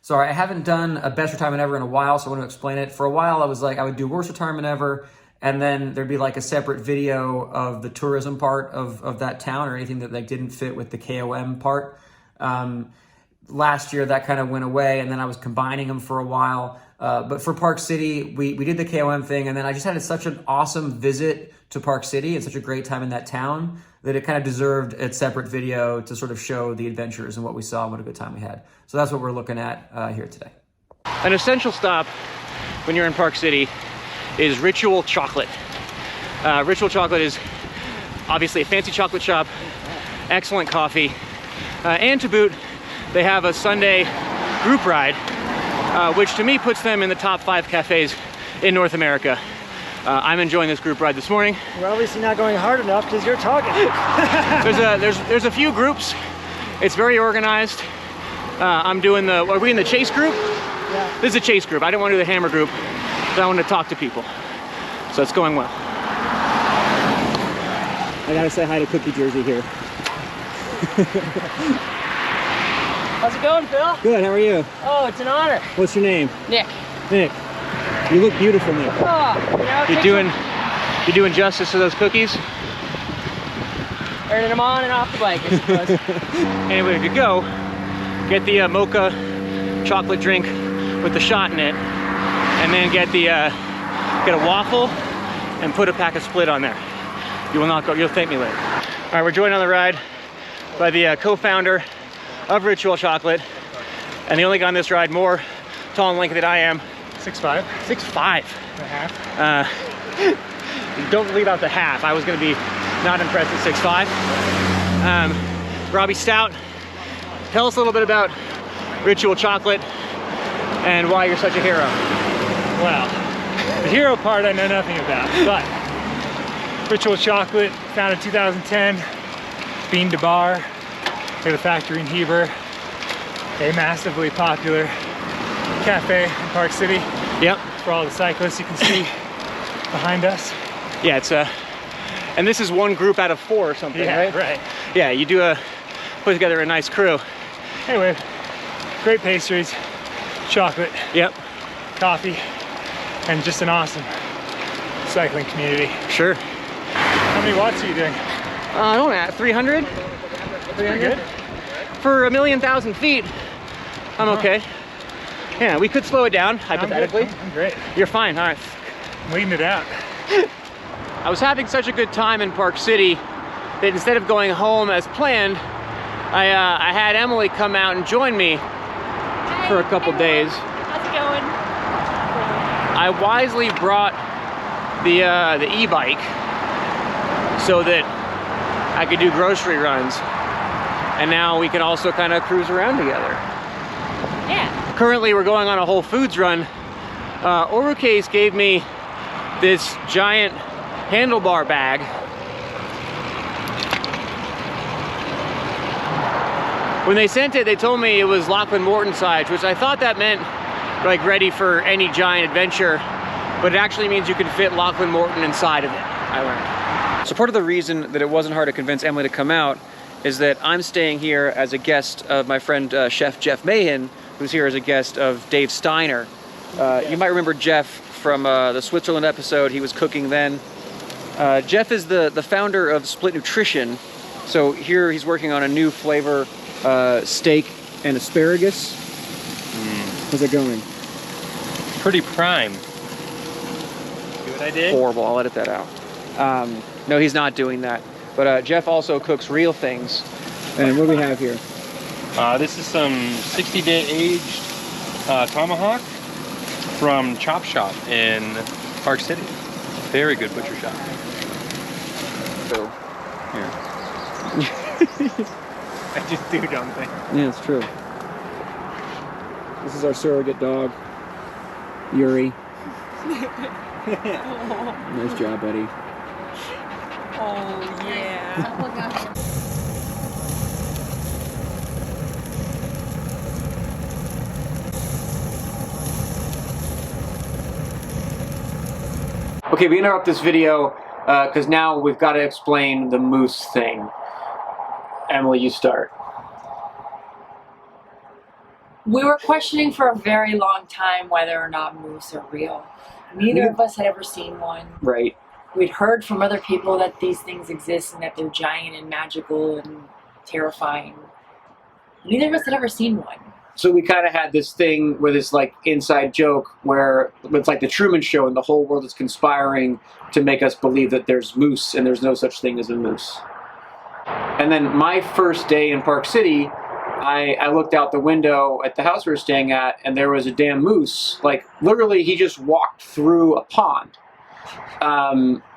Sorry, I haven't done a best retirement ever in a while, so I want to explain it. For a while, I was like, I would do worst retirement ever, and then there'd be like a separate video of the tourism part of that town or anything that like didn't fit with the KOM part. Last year, that kind of went away, and then I was combining them for a while. But for Park City, we did the KOM thing, and then I just had such an awesome visit to Park City and such a great time in that town that it kind of deserved a separate video to sort of show the adventures and what we saw and what a good time we had. So that's what we're looking at here today. An essential stop when you're in Park City is Ritual Chocolate. Ritual Chocolate is obviously a fancy chocolate shop, excellent coffee, and to boot, they have a Sunday group ride, which to me puts them in the top 5 cafes in North America. I'm enjoying this group ride this morning. You're obviously not going hard enough because you're talking. there's a few groups. It's very organized. I'm doing the, are we in the chase group? Yeah. This is a chase group. I didn't want to do the hammer group, but I want to talk to people. So it's going well. I gotta say hi to Cookie Jersey here. How's it going, Phil? Good, how are you? Oh, it's an honor. What's your name? Nick. Nick. You look beautiful, Nick. Oh, You're doing justice to those cookies? Earning them on and off the bike, I suppose. Anyway, if you go, get the mocha chocolate drink with the shot in it, and then get a waffle and put a pack of Split on there. You will not go, you'll thank me later. All right, we're joined on the ride by the co-founder of Ritual Chocolate, and the only guy on this ride more tall and lanky than I am. 6'5". 6'5". And a half. Don't leave out the half. I was gonna be not impressed at 6'5". Robbie Stout, tell us a little bit about Ritual Chocolate and why you're such a hero. Well, the hero part I know nothing about, but Ritual Chocolate, founded in 2010, bean to bar. We have a factory in Heber, a massively popular cafe in Park City. Yep. For all the cyclists you can see behind us. Yeah, it's and this is one group out of 4 or something, Yeah, right? right. Yeah, you do put together a nice crew. Anyway, great pastries, chocolate, Yep. coffee, and just an awesome cycling community. Sure. How many watts are you doing? I don't know, 300? Pretty good. For 1,000,000 feet, I'm okay. Yeah, we could slow it down, hypothetically. I'm great. You're fine, all right. I'm leading it out. I was having such a good time in Park City that instead of going home as planned, I had Emily come out and join me for a couple days. How's it going? I wisely brought the e-bike so that I could do grocery runs, and now we can also kind of cruise around together. Yeah. Currently, we're going on a Whole Foods run. Orucase gave me this giant handlebar bag. When they sent it, they told me it was Lachlan Morton size, which I thought that meant like ready for any giant adventure, but it actually means you can fit Lachlan Morton inside of it, I learned. So part of the reason that it wasn't hard to convince Emily to come out is that I'm staying here as a guest of my friend Chef Jeff Mahan, who's here as a guest of Dave Steiner. You might remember Jeff from the Switzerland episode. He was cooking then. Jeff is the founder of Split Nutrition. So here he's working on a new flavor, steak and asparagus. How's it going? Pretty prime. See what I did? Horrible, I'll edit that out. No, he's not doing that. But Jeff also cooks real things. And what do we have here? This is some 60-day aged tomahawk from Chop Shop in Park City. Very good butcher shop. So, here. I just do dumb things. Yeah, it's true. This is our surrogate dog, Yuri. Nice job, buddy. Oh, yeah. Okay, we interrupt this video because now we've got to explain the moose thing. Emily, you start. We were questioning for a very long time whether or not moose are real. Neither of us had ever seen one. Right. We'd heard from other people that these things exist and that they're giant and magical and terrifying. Neither of us had ever seen one. So we kind of had this thing where this like inside joke where it's like the Truman Show and the whole world is conspiring to make us believe that there's moose and there's no such thing as a moose. And then my first day in Park City, I looked out the window at the house we were staying at, and there was a damn moose. Like, literally, he just walked through a pond.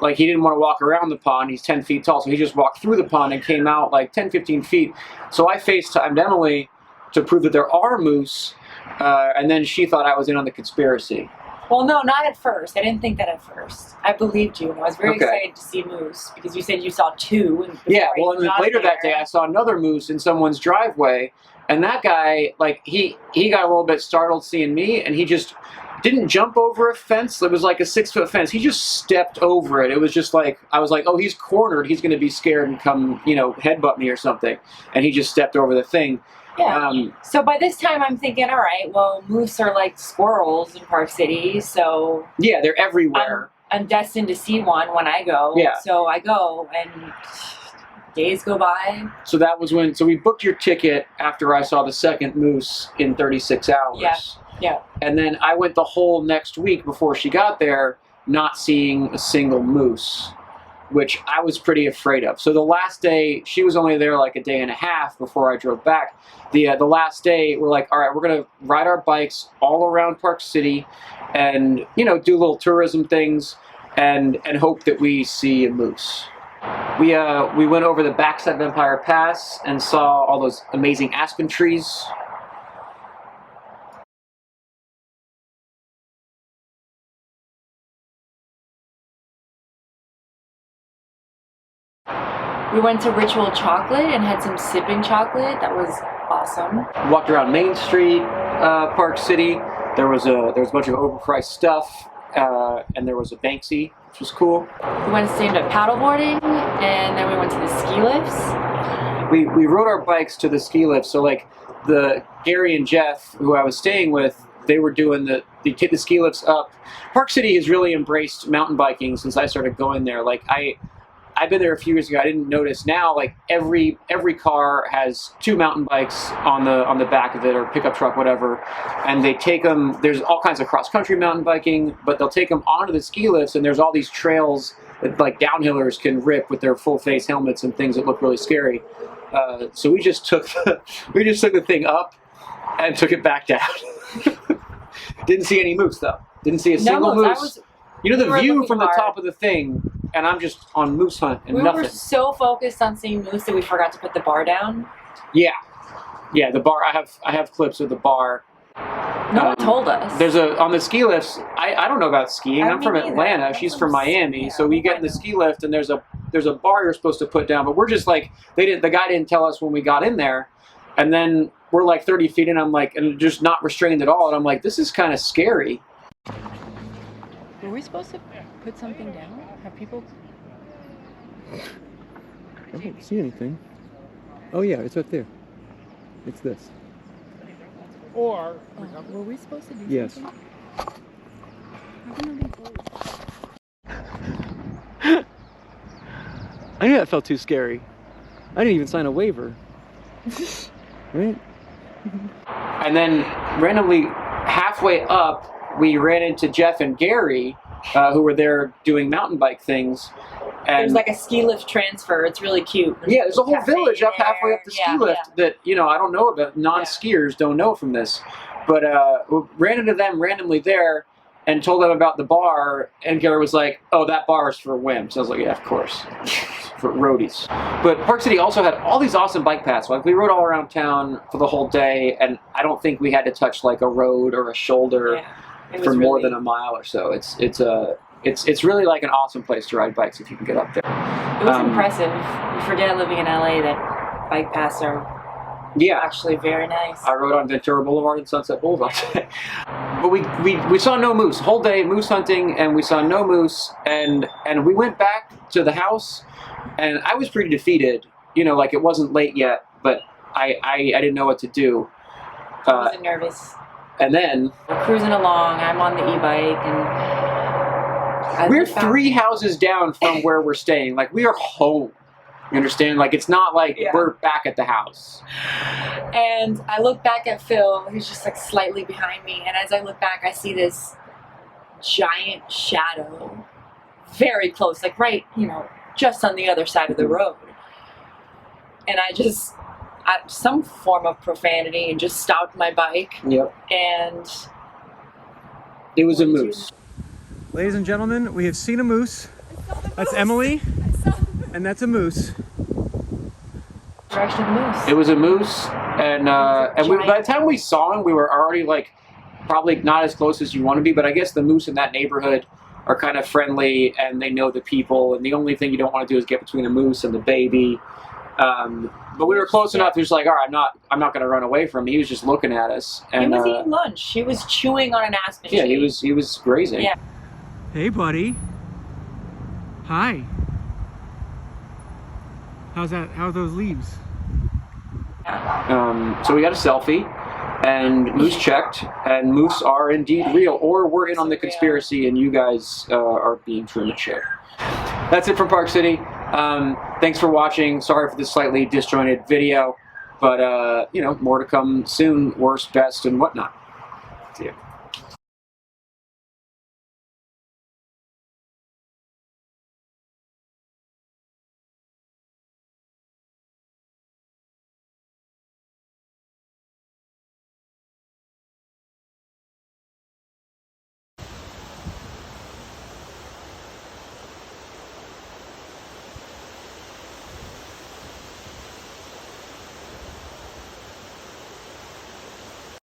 Like, he didn't want to walk around the pond. He's 10 feet tall, so he just walked through the pond and came out like 10, 15 feet. So I FaceTimed Emily to prove that there are moose, and then she thought I was in on the conspiracy. Well, no, not at first. I didn't think that at first. I believed you, and I was very Okay. excited to see moose because you said you saw two. And Yeah, before well, you and then got later that day there- I saw another moose in someone's driveway, and that guy, like, he got a little bit startled seeing me, and he just didn't jump over a fence. It was like a 6-foot fence. He just stepped over it. It was just like, I was like, oh, he's cornered. He's going to be scared and come, you know, headbutt me or something. And he just stepped over the thing. Yeah. So by this time, I'm thinking, all right, well, moose are like squirrels in Park City, so Yeah, they're everywhere. I'm destined to see one when I go. Yeah. So I go, and days go by. So that was when, so we booked your ticket after I saw the second moose in 36 hours. Yeah. Yeah. And then I went the whole next week before she got there, not seeing a single moose, which I was pretty afraid of. So the last day, she was only there like a day and a half before I drove back. The last day, we're like, all right, we're going to ride our bikes all around Park City and, you know, do little tourism things and hope that we see a moose. We went over the backside of Empire Pass and saw all those amazing aspen trees. We went to Ritual Chocolate and had some sipping chocolate. That was awesome. Walked around Main Street, Park City. There was a bunch of overpriced stuff, and there was a Banksy, which was cool. We went to stand up paddleboarding, and then we went to the ski lifts. We rode our bikes to the ski lift. So like the Gary and Jeff, who I was staying with, they were doing they take the ski lifts up. Park City has really embraced mountain biking since I started going there. Like I've been there a few years ago. I didn't notice now. Like every car has 2 mountain bikes on the back of it, or pickup truck, whatever. And they take them. There's all kinds of cross country mountain biking, but they'll take them onto the ski lifts. And there's all these trails that like downhillers can rip with their full face helmets and things that look really scary. So we just took the thing up and took it back down. Didn't see any moose though. Didn't see a single moose. You know the we were view looking from the hard. top of the thing, and I'm just on moose hunt and We nothing. were so focused on seeing moose that we forgot to put the bar down. Yeah, the bar. I have clips of the bar. No one told us. There's on the ski lifts. I don't know about skiing. I'm Me from neither. Atlanta. I'm She's from from Miami. yeah, So we get in the ski lift, and there's a bar you're supposed to put down, but we're just like the guy didn't tell us when we got in there, and then we're like 30 feet in. I'm like, and just not restrained at all, and I'm like, this is kind of scary. Were we supposed to put something down? Have people? I don't see anything. Oh yeah, it's right there. It's this. Or Were we supposed to do Yes. something? How come nothing told us? I knew that felt too scary. I didn't even sign a waiver. Right? And then randomly, halfway up, we ran into Jeff and Gary, who were there doing mountain bike things. And There's like a ski lift transfer. It's really cute. yeah, there's a whole cafe village up there. halfway up the ski Yeah, lift yeah. that, you know, I don't know about. Non-skiers don't know from this. But we ran into them randomly there and told them about the bar. And Gary was like, oh, that bar is for wimps. I was like, yeah, of course. For roadies. But Park City also had all these awesome bike paths. Like we rode all around town for the whole day, and I don't think we had to touch like a road or a shoulder Yeah, it for was more really- than a mile or so. It's really like an awesome place to ride bikes if you can get up there. It was impressive. You forget living in LA that bike paths are Yeah, actually very nice. I rode on Ventura Boulevard and Sunset Boulevard. But we saw no moose. Whole day moose hunting, and we saw no moose. And we went back to the house, and I was pretty defeated. You know, like it wasn't late yet, but I didn't know what to do. I wasn't nervous. And then We're cruising along. I'm on the e-bike, and we're 3 houses down from where we're staying. Like, we are home. You understand? Like, it's not like we're back at the house. And I look back at Phil, who's just like slightly behind me, and as I look back, I see this giant shadow, very close, like right, just on the other side of the road. And I just, some form of profanity, and just stopped my bike. Yep. And it was a moose. Ladies and gentlemen, we have seen a moose. That's Emily, and that's a moose. Direction of the moose. It was a moose, and by the time we saw him, we were already like probably not as close as you want to be. But I guess the moose in that neighborhood are kind of friendly, and they know the people. And the only thing you don't want to do is get between a moose and the baby. But we were close enough. He was like, "All right, I'm not going to run away from him." He was just looking at us. And, he was eating lunch. He was chewing on an aspen tree. Yeah, he was grazing. Yeah. Hey, buddy. Hi. How's that? How are those leaves? So we got a selfie, and moose checked, and moose are indeed real, or we're in on the conspiracy, and you guys are being Truman Show. That's it from Park City. Thanks for watching. Sorry for this slightly disjointed video, but more to come soon. Worst, best, and whatnot. See ya.